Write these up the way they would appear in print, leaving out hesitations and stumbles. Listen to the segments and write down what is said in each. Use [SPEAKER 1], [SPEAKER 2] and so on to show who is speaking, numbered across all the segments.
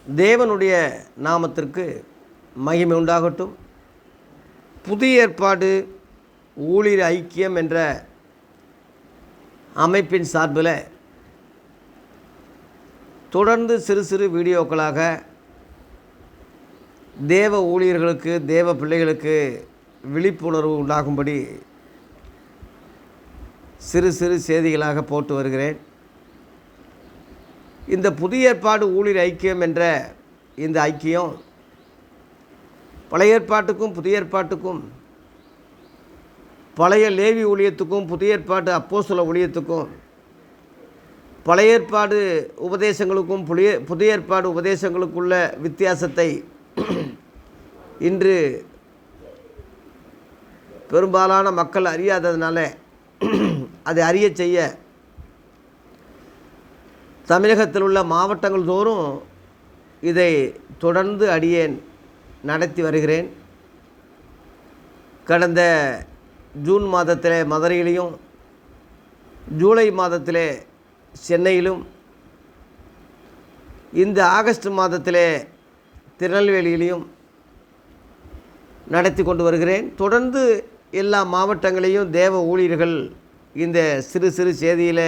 [SPEAKER 1] தேவனுடைய நாமத்திற்கு மகிமை உண்டாகட்டும். புதிய ஏற்பாடு ஊழியர் ஐக்கியம் என்ற அமைப்பின் சார்பில் தொடர்ந்து சிறு சிறு வீடியோக்களாக தேவ ஊழியர்களுக்கு, தேவ பிள்ளைகளுக்கு விழிப்புணர்வு உண்டாகும்படி சிறு சிறு செய்திகளாக போட்டு வருகிறேன். இந்த புதிய ஏற்பாடு ஊழியர் ஐக்கியம் என்ற இந்த ஐக்கியம் பழைய ஏற்பாட்டுக்கும் புதிய ஏற்பாட்டுக்கும், பழைய லேவி ஊழியத்துக்கும் புதிய ஏற்பாட்டு அப்போஸ்தல ஊழியத்துக்கும், பழைய ஏற்பாடு உபதேசங்களுக்கும் புதிய ஏற்பாடு உபதேசங்களுக்குள்ள வித்தியாசத்தை இன்று பெரும்பாலான மக்கள் அறியாததுனால அதை அறிய செய்ய தமிழகத்தில் உள்ள மாவட்டங்கள் தோறும் இதை தொடர்ந்து அடியேன் நடத்தி வருகிறேன். கடந்த ஜூன் மாதத்திலே மதுரையிலையும், ஜூலை மாதத்திலே சென்னையிலும், இந்த ஆகஸ்ட் மாதத்திலே திருநெல்வேலியிலையும் நடத்தி கொண்டு வருகிறேன். தொடர்ந்து எல்லா மாவட்டங்களையும் தேவ ஊழியர்கள் இந்த சிறு சிறு செய்தியில்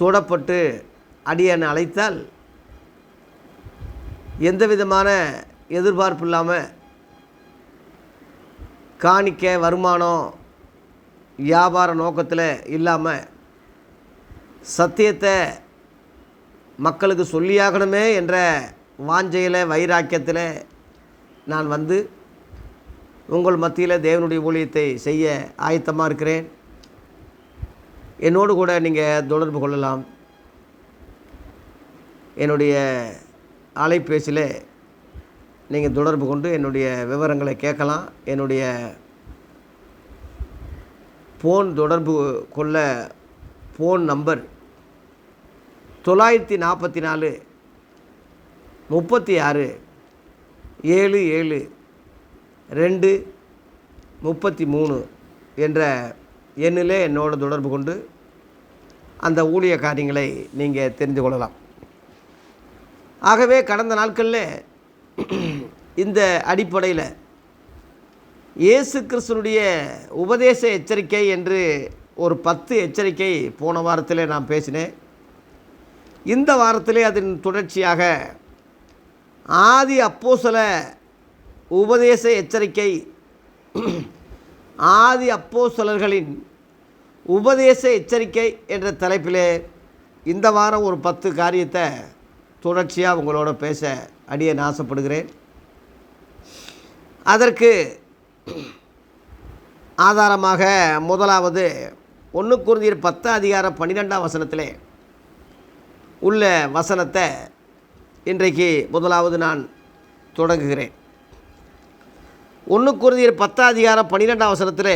[SPEAKER 1] தொடப்பட்டு அடியேன் அழைத்தால் எந்த விதமான எதிர்பார்ப்பு இல்லாமல் காணிக்க வருமானம் வியாபார நோக்கத்தில் இல்லாமல் சத்தியத்தை மக்களுக்கு சொல்லியாகணுமே என்ற வாஞ்சையில், வைராக்கியத்தில் நான் வந்து உங்கள் மத்தியில் தேவனுடைய ஊழியத்தை செய்ய ஆயத்தமாக இருக்கிறேன். என்னோடு கூட நீங்கள் தொடர்பு கொள்ளலாம். என்னுடைய அலைபேசியில் நீங்கள் தொடர்பு கொண்டு என்னுடைய விவரங்களை கேட்கலாம். என்னுடைய ஃபோன் தொடர்பு கொள்ள ஃபோன் நம்பர் 944 36 77 2 33 என்ற எண்ணிலே என்னோட தொடர்பு கொண்டு அந்த ஊழிய காரியங்களை நீங்கள் தெரிந்து கொள்ளலாம். ஆகவே கடந்த நாட்களில் இந்த அடிப்படையில் இயேசு கிறிஸ்துனுடைய உபதேச எச்சரிக்கை என்று ஒரு 10 எச்சரிக்கை போன வாரத்தில் நான் பேசினேன். இந்த வாரத்திலே அதன் தொடர்ச்சியாக ஆதி அப்போஸ்தல உபதேச எச்சரிக்கை, ஆதி அப்போஸ்தலர்களின் உபதேச எச்சரிக்கை என்ற தலைப்பிலே இந்த வாரம் ஒரு 10 காரியத்தை தொடர்ச்சியாக உங்களோட பேச அடியேன் ஆசைப்படுகிறேன். அதற்கு ஆதாரமாக முதலாவது 1 கொரிந்தியர் 10:12 உள்ள வசனத்தை இன்றைக்கு முதலாவது நான் தொடங்குகிறேன். 1 கொரிந்தியர் 10:12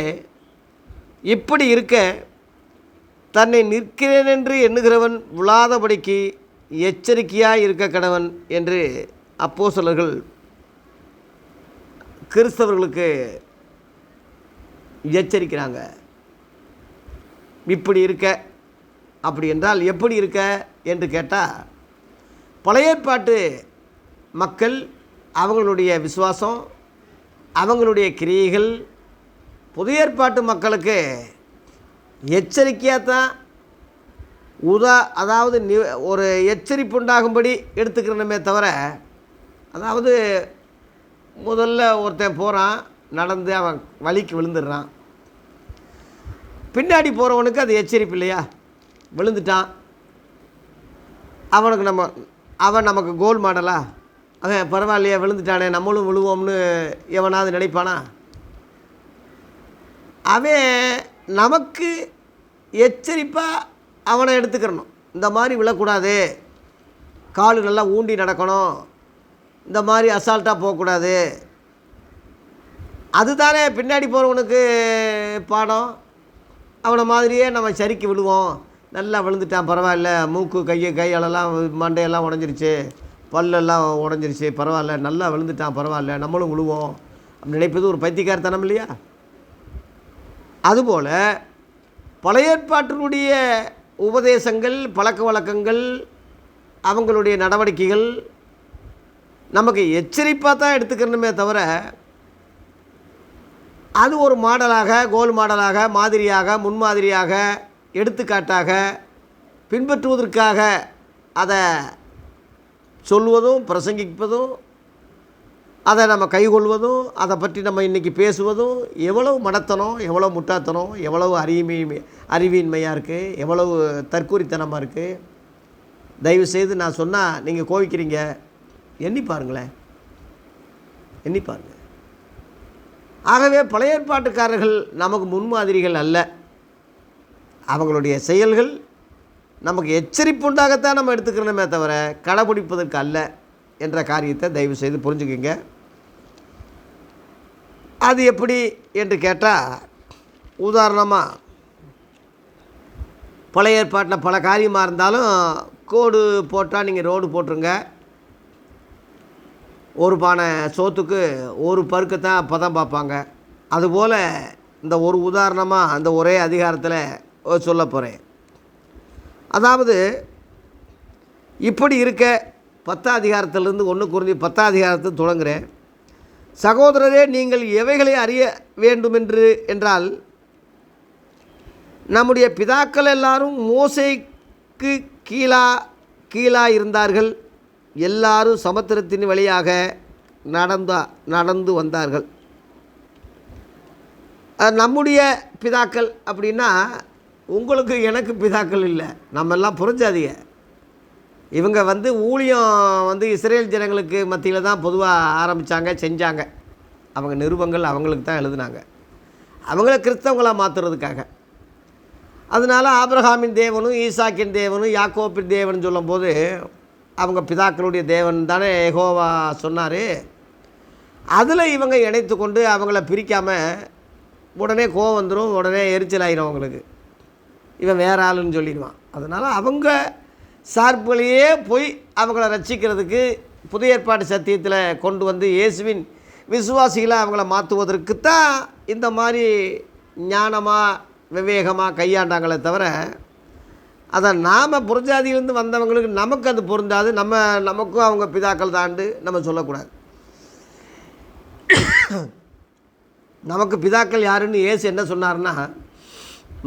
[SPEAKER 1] இப்படி இருக்க தன்னை நிற்கிறேன் என்று எண்ணுகிறவன் விழாதபடிக்கு எச்சரிக்கையாக இருக்க கடவன் என்று அப்போஸ்தலர்கள் கிறிஸ்தவர்களுக்கு எச்சரிக்கிறாங்க. இப்படி இருக்க, அப்படி என்றால் எப்படி இருக்க என்று கேட்டால், பழைய ஏற்பாட்டு மக்கள் அவங்களுடைய விசுவாசம், அவங்களுடைய கிரியைகள் புதிய ஏற்பாட்டு மக்களுக்கு எச்சரிக்கையாக தான் அதாவது ஒரு எச்சரிப்பு உண்டாகும்படி எடுத்துக்கிறணுமே தவிர, அதாவது முதல்ல ஒருத்தன் போகிறான், நடந்து அவன் வலிக்கு விழுந்துடுறான், பின்னாடி போகிறவனுக்கு அது எச்சரிப்பு இல்லையா? விழுந்துட்டான், அவன் நமக்கு கோல் மாடலா? அவன் பரவாயில்லையா, விழுந்துட்டானே நம்மளும் விழுவோம்னு எவனாவது நினைப்பானா? அவன் நமக்கு எச்சரிப்பாக அவனை எடுத்துக்கிறணும். இந்த மாதிரி விழக்கூடாது, காலு நல்லா ஊண்டி நடக்கணும், இந்த மாதிரி அசால்ட்டாக போகக்கூடாது. அதுதானே பின்னாடி போகிறவனுக்கு பாடம். அவனை மாதிரியே நம்ம சரிக்கு விழுவோம். நல்லா விழுந்துட்டான், பரவாயில்ல, மூக்கு கையெல்லாம் மண்டையெல்லாம் உடஞ்சிருச்சு, பல்லெல்லாம் உடஞ்சிருச்சு, பரவாயில்ல, நல்லா விழுந்துட்டான், பரவாயில்ல, நம்மளும் விழுவோம் அப்படி நினைப்பது ஒரு பைத்தியக்காரத்தனம் இல்லையா? அதுபோல் பழைய ஏற்பாட்டினுடைய உபதேசங்கள், பழக்க வழக்கங்கள், அவங்களுடைய நடவடிக்கைகள் நமக்கு எச்சரிப்பாக தான் எடுத்துக்கணுமே தவிர, அது ஒரு மாடலாக, கோல் மாடலாக, மாதிரியாக, முன்மாதிரியாக, எடுத்துக்காட்டாக பின்பற்றுவதற்காக அதை சொல்வதும் பிரசங்கிப்பதும், அதை நம்ம கைகொள்வதும், அதை பற்றி நம்ம இன்றைக்கி பேசுவதும் எவ்வளவு மடத்தனம், எவ்வளோ முட்டாத்தனம், எவ்வளவு அறிவின்மையாக இருக்குது, எவ்வளவு தற்கூரித்தனமாக இருக்குது. தயவுசெய்து நான் சொன்னால் நீங்கள் கோவிக்கிறீங்க. எண்ணி பாருங்களேன், எண்ணி பாருங்கள். ஆகவே பழைய ஏற்பாட்டுக்காரர்கள் நமக்கு முன்மாதிரிகள் அல்ல. அவங்களுடைய செயல்கள் நமக்கு எச்சரிப்புண்டாகத்தான் நம்ம எடுத்துக்கிறோமே தவிர கடைப்பிடிப்பதற்கு அல்ல என்ற காரியத்தை தயவு செய்து புரிஞ்சுக்கிங்க. அது எப்படி என்று கேட்டால், உதாரணமாக பழைய ஏற்பாட்டில் பல காரியமாக இருந்தாலும் கோடு போட்டால் நீங்கள் ரோடு போட்டுருங்க. ஒரு பானை சோத்துக்கு ஒரு பருக்கை தான் அப்போ தான் பார்ப்பாங்க. அதுபோல் இந்த ஒரு உதாரணமாக அந்த ஒரே அதிகாரத்தில் சொல்ல போகிறேன். அதாவது இப்படி இருக்க 10ஆம் அதிகாரத்திலிருந்து 1 கொரிந்தியர் 10ஆம் அதிகாரத்தில் தொடங்குகிறேன். சகோதரரே, நீங்கள் எவைகளை அறிய வேண்டுமென்று என்றால், நம்முடைய பிதாக்கள் எல்லாரும் மோசேக்கு கீழா இருந்தார்கள். எல்லாரும் சமுத்திரத்தின் வழியாக நடந்து வந்தார்கள். நம்முடைய பிதாக்கள் அப்படின்னா உங்களுக்கு எனக்கு பிதாக்கள் இல்லை, நம்மெல்லாம் புரிஞ்சாதீங்க. இவங்க ஊழியம் இஸ்ரேல் ஜனங்களுக்கு மத்தியில் தான் பொதுவாக ஆரம்பித்தாங்க, செஞ்சாங்க. அவங்க நிருபங்கள் அவங்களுக்கு தான் எழுதுனாங்க, அவங்கள கிறிஸ்தவங்களாக மாற்றுறதுக்காக. அதனால் ஆபிரகாமின் தேவனும் ஈசாக்கின் தேவனும் யாக்கோப்பின் தேவன் சொல்லும்போது அவங்க பிதாக்களுடைய தேவன் தானே யெகோவா சொன்னார். அதில் இவங்க இணைத்து கொண்டு அவங்கள பிரிக்காமல் உடனே கோவம் வந்துடும், உடனே எரிச்சல் ஆகிடும் அவங்களுக்கு. இவன் வேற ஆளுன்னு சொல்லிடுவான். அதனால் அவங்க சார்புகளையே போய் அவங்கள ரட்சிக்கிறதுக்கு புதிய ஏற்பாட்டு சத்தியத்தில் கொண்டு வந்து இயேசுவின் விசுவாசிகளை அவங்கள மாற்றுவதற்கு தான் இந்த மாதிரி ஞானமாக விவேகமாக கையாண்டாங்களே தவிர, அதை நாம் புறஜாதியிலேருந்து வந்தவங்களுக்கு நமக்கு அது பொருந்தாது. நமக்கும் அவங்க பிதாக்கள் தாண்டு நம்ம சொல்லக்கூடாது. நமக்கு பிதாக்கள் யாருன்னு இயேசு என்ன சொன்னார்னா,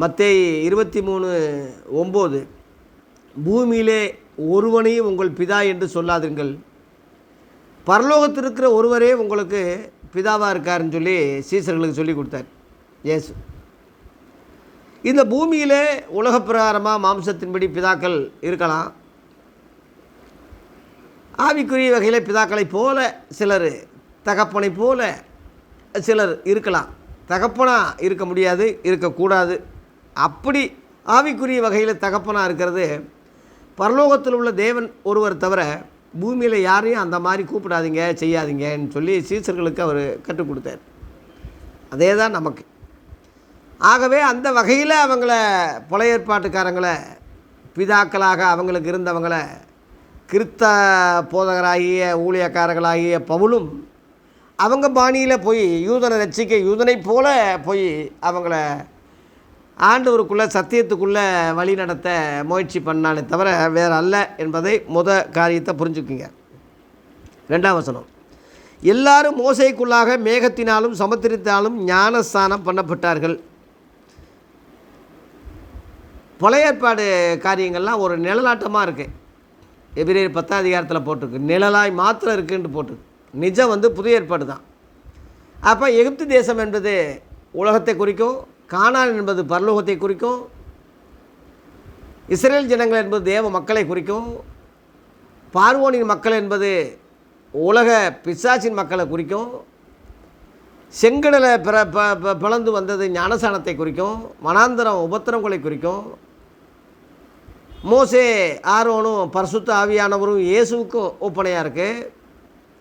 [SPEAKER 1] மத்தேயு 23:9, பூமியிலே ஒருவனையும் உங்கள் பிதா என்று சொல்லாதீர்கள், பரலோகத்தில் இருக்கிற ஒருவரே உங்களுக்கு பிதாவாக இருக்காருன்னு சொல்லி சீசர்களுக்கு சொல்லி கொடுத்தார் இயேசு. இந்த பூமியிலே உலக பிரகாரமாக மாம்சத்தின்படி பிதாக்கள் இருக்கலாம். ஆவிக்குரிய வகையில் பிதாக்களைப் போல சிலர், தகப்பனை போல சிலர் இருக்கலாம். தகப்பனாக இருக்க முடியாது, இருக்கக்கூடாது. அப்படி ஆவிக்குரிய வகையில் தகப்பனாக இருக்கிறது பரலோகத்தில் உள்ள தேவன் ஒருவர் தவிர பூமியில் யாரையும் அந்த மாதிரி கூப்பிடாதீங்க, செய்யாதீங்கன்னு சொல்லி சீசர்களுக்கு அவர் கற்றுக் கொடுத்தார். அதே தான் நமக்கு. ஆகவே அந்த வகையில் அவங்கள பழைய ஏற்பாட்டுக்காரங்களை பிதாக்களாக அவங்களுக்கு இருந்தவங்களை கிறிஸ்த போதகராகிய ஊழியக்காரர்களாகிய பவுலும் அவங்க பாணியில் போய் யூதனை ரட்சிக்க யூதனை போல போய் அவங்கள ஆண்டவருக்குள்ளே சத்தியத்துக்குள்ளே வழி நடத்த முயற்சி பண்ணானே தவிர வேறு அல்ல என்பதை காரியத்தை புரிஞ்சுக்குங்க. 2ஆம் வசனம், எல்லாரும் மோசேக்குள்ளாக மேகத்தினாலும் சமுத்திரத்தினாலும் ஞானஸ்தானம் பண்ணப்பட்டார்கள். பழைய ஏற்பாடு காரியங்கள்லாம் ஒரு நிழலாட்டமாக இருக்குது. எபிரேயர் 10ஆம் அதிகாரத்தில் போட்டிருக்கு, நிழலாய் மாத்திரம் இருக்குன்னு போட்டிருக்கு. நிஜம் புதிய ஏற்பாடு தான். அப்போ எகிப்து தேசம் என்பது உலகத்தை குறிக்கும், கானான் என்பது பரலோகத்தை குறிக்கும், இஸ்ரேல் ஜனங்கள் என்பது தேவ மக்களை குறிக்கும், பார்வோனின் மக்கள் என்பது உலக பிசாசின் மக்களை குறிக்கும், செங்கடலை பிளந்து வந்தது ஞானசானத்தை குறிக்கும், வனாந்தரம் உபத்திரங்களை குறிக்கும், மோசே ஆரோனும் பரிசுத்த ஆவியானவரும் இயேசுவுக்கும் ஒப்பனையாக இருக்குது.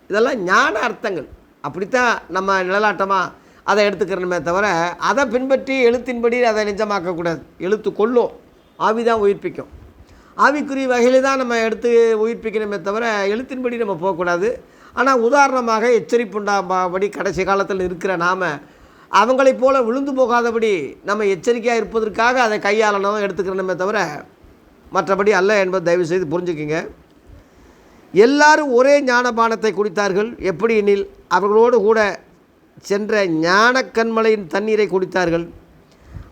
[SPEAKER 1] இதெல்லாம் ஞான அர்த்தங்கள். அப்படித்தான் நம்ம நிழலாட்டமாக அதை எடுத்துக்கிறணுமே தவிர அதை பின்பற்றி எழுத்தின்படி அதை நிஜமாக்கக்கூடாது. எழுத்து கொள்ளும், ஆவி தான் உயிர்ப்பிக்கும். ஆவிக்குரிய வகையில் தான் நம்ம எடுத்து உயிர்ப்பிக்கணுமே தவிர எழுத்தின்படி நம்ம போகக்கூடாது. ஆனால் உதாரணமாக எச்சரிப்புண்டாபடி கடைசி காலத்தில் இருக்கிற நாம் அவங்களைப் போல விழுந்து போகாதபடி நம்ம எச்சரிக்கையாக இருப்பதற்காக அதை கையாளணும், எடுத்துக்கிறணுமே தவிர மற்றபடி அல்ல என்பது தயவு செய்து புரிஞ்சுக்கிங்க. எல்லாரும் ஒரே ஞானபானத்தை குடித்தார்கள். எப்படி எனில் அவர்களோடு கூட சென்ற ஞான கண்மலையின் தண்ணீரை குடித்தார்கள்.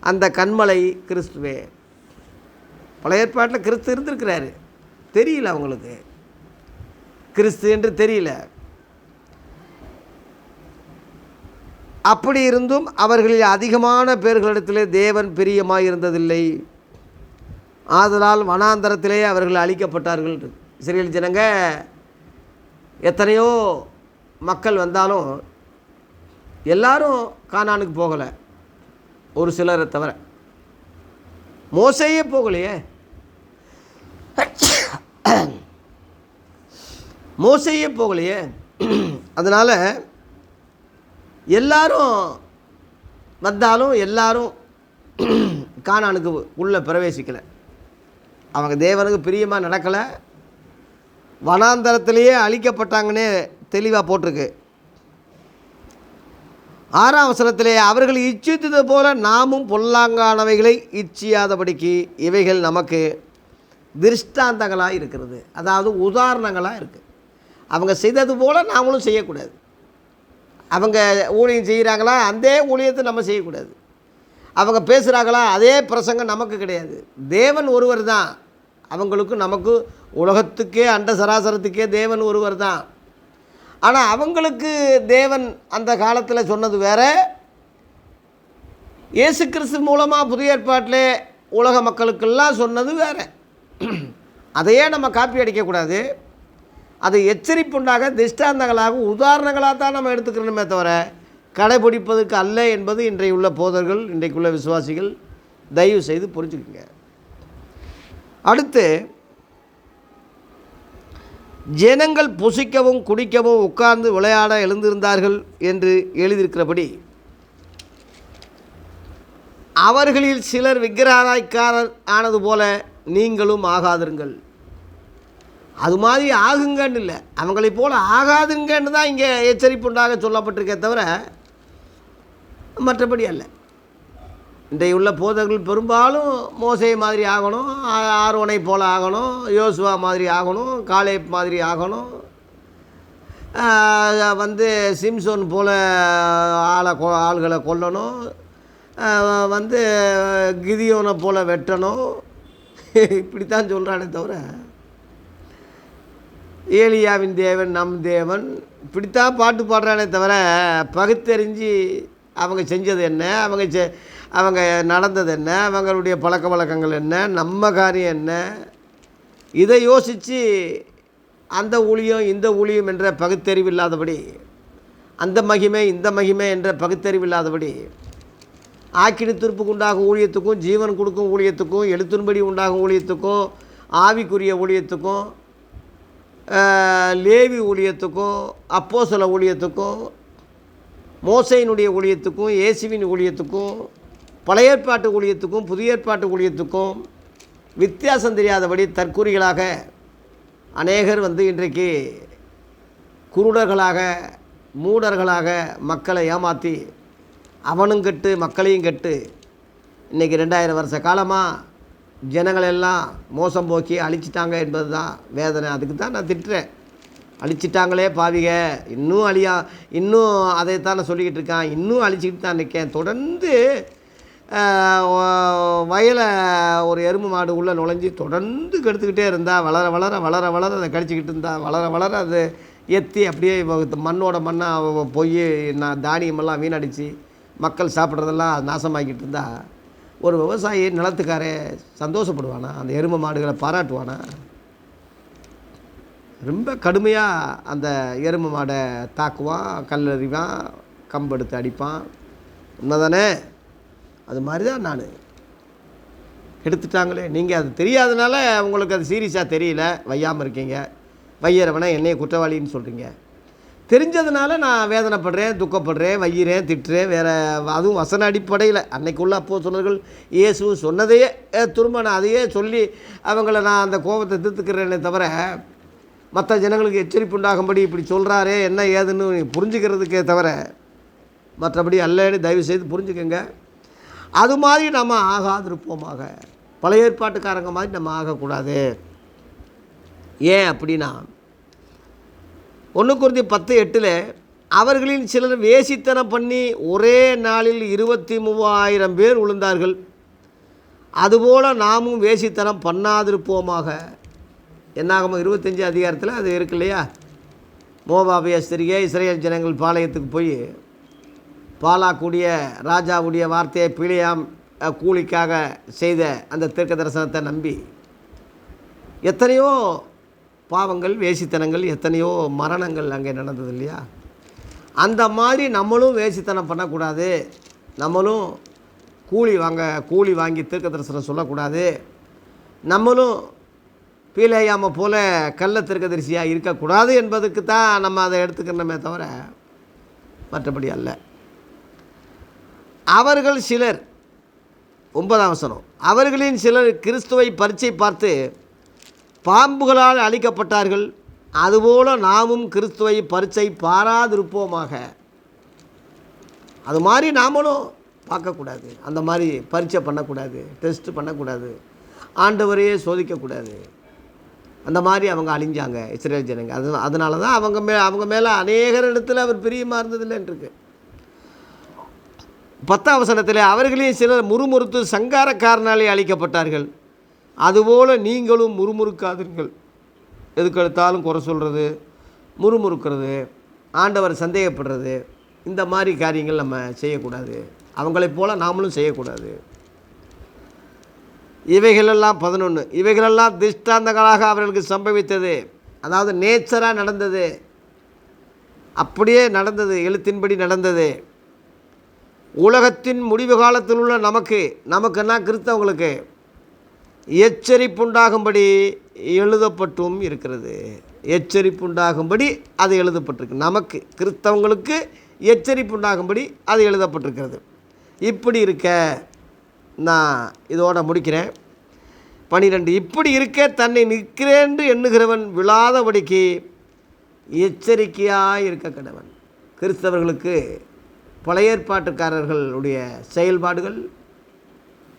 [SPEAKER 1] அந்த கண்மலை கிறிஸ்துவே. பழைய ஏற்பாட்டில் கிறிஸ்து இருந்திருக்கிறாரு, தெரியல அவங்களுக்கு, கிறிஸ்து என்று தெரியல. அப்படி இருந்தும் அவர்களில் அதிகமான பேர்களிடத்திலே தேவன் பிரியமாயிருந்ததில்லை. ஆதலால் வனாந்தரத்திலே அவர்கள் அழிக்கப்பட்டார்கள். இஸ்ரவேல் ஜனங்க எத்தனையோ மக்கள் வந்தாலும் எல்லாரும் கானானுக்கு போகலை, ஒரு சிலரை தவிர. மோசேயே போகலையே, மோசேயே போகலையே. அதனால் எல்லாரும் வந்தாலும் எல்லாரும் கானானுக்கு உள்ளே பிரவேசிக்கலை. அவங்க தேவனுக்கு பிரியமாக நடக்கலை, வனாந்தரத்திலேயே அழிக்கப்பட்டாங்கன்னே தெளிவாக போட்டிருக்கு. 6ஆம் வசனத்திலே அவர்கள் இச்சித்தது போல நாமும் பொல்லாங்கானவைகளை இச்சியாதபடிக்கு இவைகள் நமக்கு திருஷ்டாந்தங்களாக இருக்கிறது. அதாவது உதாரணங்களாக இருக்குது. அவங்க செய்தது போல் நாமளும் செய்யக்கூடாது. அவங்க ஊழியம் செய்கிறாங்களா, அந்த ஊழியத்தை நம்ம செய்யக்கூடாது. அவங்க பேசுகிறாங்களா, அதே பிரசங்கம் நமக்கு கிடையாது. தேவன் ஒருவர் தான். அவங்களுக்கு நமக்கு உலகத்துக்கே அண்ட சராசரத்துக்கே தேவன் ஒருவர் தான். ஆனால் அவங்களுக்கு தேவன் அந்த காலத்தில் சொன்னது வேறு, இயேசு கிறிஸ்து மூலமாக புதிய ஏற்பாட்டிலே உலக மக்களுக்கெல்லாம் சொன்னது வேறு. அதையே நம்ம காப்பி அடிக்கக்கூடாது. அது எச்சரிப்புண்டாக திஷ்டாந்தங்களாக உதாரணங்களாக தான் நம்ம எடுத்துக்கிறோமே தவிர கடைபிடிப்பதற்கு அல்ல என்பது இன்றைய உள்ள போதர்கள், இன்றைக்குள்ள விசுவாசிகள் தயவு செய்து புரிஞ்சுக்குங்க. அடுத்து, ஜனங்கள் புசிக்கவும் குடிக்கவும் உட்கார்ந்து விளையாட எழுந்திருந்தார்கள் என்று எழுதியிருக்கிறபடி அவர்களில் சிலர் விக்கிரகாராய்க்காரர் ஆனது போல நீங்களும் ஆகாதிருங்கள். அது மாதிரி ஆகுங்கன்னு இல்லை, அவங்களை போல் ஆகாதுங்கன்னு தான் இங்கே எச்சரிப்புண்டாக சொல்லப்பட்டிருக்கே தவிர மற்றபடி அல்ல. இன்றைய உள்ள போதர்கள் பெரும்பாலும் மோசே மாதிரி ஆகணும், ஆரோனை போல் ஆகணும், யோசுவா மாதிரி ஆகணும், காலேப் மாதிரி ஆகணும், சிம்சோன் போல் ஆள்களை கொல்லணும், கிதியோனை போல் வெட்டணும், இப்படித்தான் சொல்கிறானே தவிர ஏலியாவின் தேவன் நம் தேவன் இப்படித்தான் பாட்டு பாடுறானே தவிர பகுத்தறிஞ்சு அவங்க செஞ்சது என்ன, அவங்க நடந்தது என்ன, அவங்களுடைய பழக்க வழக்கங்கள் என்ன, நம்ம காரியம் என்ன, இதை யோசித்து அந்த ஊழியம் இந்த ஊழியம் என்ற பகுத்தறிவு இல்லாதபடி, அந்த மகிமை இந்த மகிமை என்ற பகுத்தறிவு இல்லாதபடி ஆக்கினி தீர்ப்புக்கு உண்டாகும் ஊழியத்துக்கும், ஜீவன் கொடுக்கும் ஊழியத்துக்கும், எழுத்தின்படி உண்டாகும் ஊழியத்துக்கும், ஆவிக்குரிய ஊழியத்துக்கும், லேவி ஊழியத்துக்கும், அப்போஸ்தல ஊழியத்துக்கும், மோசேயினுடைய ஊழியத்துக்கும், இயேசுவின் ஊழியத்துக்கும், பழைய ஏற்பாட்டு ஊழியத்துக்கும், புதிய ஏற்பாட்டு ஊழியத்துக்கும் வித்தியாசம் தெரியாதபடி தற்கூறிகளாக அநேகர் இன்றைக்கு குருடர்களாக மூடர்களாக மக்களை ஏமாற்றி அவனும் கெட்டு மக்களையும் கெட்டு இன்றைக்கி 2000 வருஷ காலமாக ஜனங்களெல்லாம் மோசம் போக்கி அழிச்சிட்டாங்க என்பது தான் வேதனை. அதுக்கு தான் நான் திட்டுறேன். அழிச்சிட்டாங்களே பாவிக, இன்னும் அதைத்தான் நான் சொல்லிக்கிட்டு இருக்கேன், இன்னும் அழிச்சிக்கிட்டு தான் நிற்கேன். தொடர்ந்து வயலை ஒரு எருமை மாடு உள்ளே நுழைஞ்சி தொடர்ந்து கெடுத்துக்கிட்டே இருந்தால் வளர வளர வளர வளர அதை கடிச்சிக்கிட்டு இருந்தால் வளர வளர அது எத்தி அப்படியே மண்ணோட மண்ணாக போய் தானியமெல்லாம் வீணடித்து மக்கள் சாப்பிட்றதெல்லாம் நாசமாக்கிட்டு இருந்தால் ஒரு விவசாயி நிலத்துக்காரே சந்தோஷப்படுவானா? அந்த எருமை மாடுகளை பாராட்டுவானா? ரொம்ப கடுமையாக அந்த எருமை மாடை தாக்குவான், கல்லறிவான், கம்பெடுத்து அடிப்பான். உண்மைதானே? அது மாதிரி தான் நான் எடுத்துட்டாங்களே. நீங்கள் அது தெரியாதனால உங்களுக்கு அது சீரியஸாக தெரியல, வையாமல் இருக்கீங்க. வையறவனை என்னைய குற்றவாளின்னு சொல்கிறீங்க. தெரிஞ்சதுனால நான் வேதனைப்படுறேன், துக்கப்படுறேன், வையிறேன், திட்டுறேன். வேறு அதுவும் வசன அடிப்படையில் அன்னைக்குள்ள அப்போஸ்தலர்கள் இயேசு சொன்னதையே திரும்ப நான் அதையே சொல்லி அவங்கள நான் அந்த கோபத்தை தீர்த்துக்கிறேனே தவிர மற்ற ஜனங்களுக்கு எச்சரிப்பு உண்டாகும்படி இப்படி சொல்கிறாரே என்ன ஏதுன்னு புரிஞ்சுக்கிறதுக்கே தவிர மற்றபடி அல்லன்னு தயவுசெய்து புரிஞ்சுக்கங்க. அது மாதிரி நம்ம ஆகாதிருப்போமாக. பழைய ஏற்பாட்டுக்காரங்க மாதிரி நம்ம ஆகக்கூடாது. ஏன் அப்படின்னா 1 கொரிந்தியர் 10:8 அவர்களில் சிலர் வேசித்தனம் பண்ணி ஒரே நாளில் 23,000 பேர் விழுந்தார்கள். அதுபோல் நாமும் வேசித்தனம் பண்ணாதிருப்போமாக. என்னாகமோ 25 அதிகாரத்தில் அது இருக்கு இல்லையா? மோவாபிய ஸ்திரியே இஸ்ரேல் ஜனங்கள் பாளையத்துக்கு போய் பாலாக்கூடிய ராஜாவுடைய வார்த்தையை பிழையாம் கூலிக்காக செய்த அந்த தீர்க்க தரிசனத்தை நம்பி எத்தனையோ பாவங்கள், வேசித்தனங்கள், எத்தனையோ மரணங்கள் அங்கே நடந்தது இல்லையா? அந்த மாதிரி நம்மளும் வேசித்தனம் பண்ணக்கூடாது. நம்மளும் கூலி வாங்கி தீர்க்க தரிசனம் சொல்லக்கூடாது. நம்மளும் பீலேயாமை போல கள்ள தீர்க்கதரிசியாக இருக்கக்கூடாது என்பதுக்கு தான் நம்ம அதை எடுத்துக்கணுமே தவிர மற்றபடி அல்ல. அவர்கள் சிலர் 9ஆம் வசனம், அவர்களின் சிலர் கிறிஸ்துவை பரீட்சை பார்த்து பாம்புகளால் அழிக்கப்பட்டார்கள். அதுபோல் நாமும் கிறிஸ்துவை பரீட்சை பாராதிருப்போமாக. அது மாதிரி நாமளும் பார்க்கக்கூடாது. அந்த மாதிரி பரீட்சை பண்ணக்கூடாது, டெஸ்ட் பண்ணக்கூடாது, ஆண்டவரையே சோதிக்கக்கூடாது. அந்த மாதிரி அவங்க அழிஞ்சாங்க இஸ்ரேல் ஜனங்க. அதனால தான் அவங்க மேலே அநேகர் இடத்துல அவர் பிரியமாக இருந்ததில்லைன்றிருக்கு. 10ஆம் வசனத்தில் அவர்களின் சிலர் முறுமுறுத்து சங்காரக்காரனாலே அழிக்கப்பட்டார்கள். அதுபோல் நீங்களும் முறுமுறுக்காதீர்கள். எதுக்கு எடுத்தாலும் குறை சொல்கிறது, முறுமுறுக்கிறது, ஆண்டவர் சந்தேகப்படுறது, இந்த மாதிரி காரியங்கள் நம்ம செய்யக்கூடாது. அவங்களைப் போல் நாமளும் செய்யக்கூடாது. இவைகளெல்லாம் 11 இவைகளெல்லாம் திஷ்டாந்தங்களாக அவர்களுக்கு சம்பவித்தது. அதாவது நேச்சராக நடந்தது, அப்படியே நடந்தது, எழுத்தின்படி நடந்தது. உலகத்தின் முடிவு காலத்தில் உள்ள நமக்குன்னா கிறிஸ்தவங்களுக்கு எச்சரிப்புண்டாகும்படி எழுதப்பட்டும் இருக்கிறது. எச்சரிப்புண்டாகும்படி அது எழுதப்பட்டிருக்கு. நமக்கு கிறிஸ்தவங்களுக்கு எச்சரிப்புண்டாகும்படி அது எழுதப்பட்டிருக்கிறது. இப்படி இருக்க நான் இதோட முடிக்கிறேன். 12 இப்படி இருக்க தன்னை நிற்கிறேன் என்று எண்ணுகிறவன் விழாதபடிக்கு எச்சரிக்கையாக இருக்க கடவன். கிறிஸ்தவர்களுக்கு பழைய ஏற்பாட்டுக்காரர்களுடைய செயல்பாடுகள்,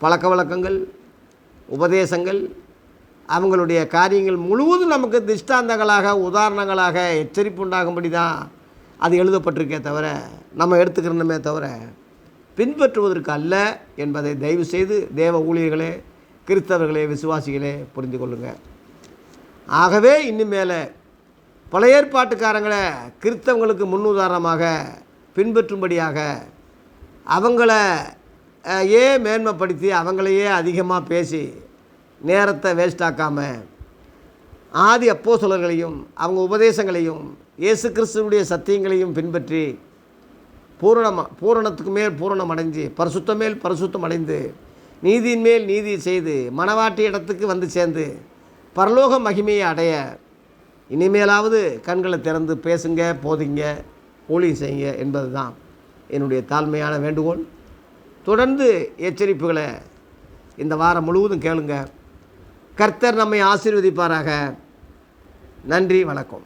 [SPEAKER 1] பழக்க வழக்கங்கள், உபதேசங்கள், அவங்களுடைய காரியங்கள் முழுவதும் நமக்கு திஷ்டாந்தங்களாக, உதாரணங்களாக, எச்சரிப்பு உண்டாகும்படி தான் அது எழுதப்பட்டிருக்கே தவிர நம்ம எடுத்துக்கிறணுமே தவிர பின்பற்றுவதற்கு அல்ல என்பதை தயவு செய்து தேவ ஊழியர்களே, கிறிஸ்தவர்களே, விசுவாசிகளே புரிந்து கொள்ளுங்கள். ஆகவே இனிமேல் பழைய ஏற்பாட்டுக்காரங்களை கிறிஸ்தவங்களுக்கு முன்னுதாரணமாக பின்பற்றும்படியாக அவங்கள மேன்மைப்படுத்தி அவங்களையே அதிகமாக பேசி நேரத்தை வேஸ்டாக்காமல் ஆதி அப்போஸ்தலர்களையும் அவங்க உபதேசங்களையும் இயேசு கிறிஸ்துவுடைய சத்தியங்களையும் பின்பற்றி பூரணத்துக்கு மேல் பூரணம் அடைஞ்சு பரிசுத்தம் மேல் பரிசுத்தம் அடைந்து நீதியின் மேல் நீதி செய்து மணவாட்டி இடத்துக்கு வந்து சேர்ந்து பரலோக மகிமையை அடைய இனிமேலாவது கண்களை திறந்து பேசுங்க, போதிங்க, ஊழியம் செய்யுங்க என்பது தான் என்னுடைய தாழ்மையான வேண்டுகோள். தொடர்ந்து எச்சரிப்புகளை இந்த வாரம் முழுவதும் கேளுங்க. கர்த்தர் நம்மை ஆசீர்வதிப்பாராக. நன்றி, வணக்கம்.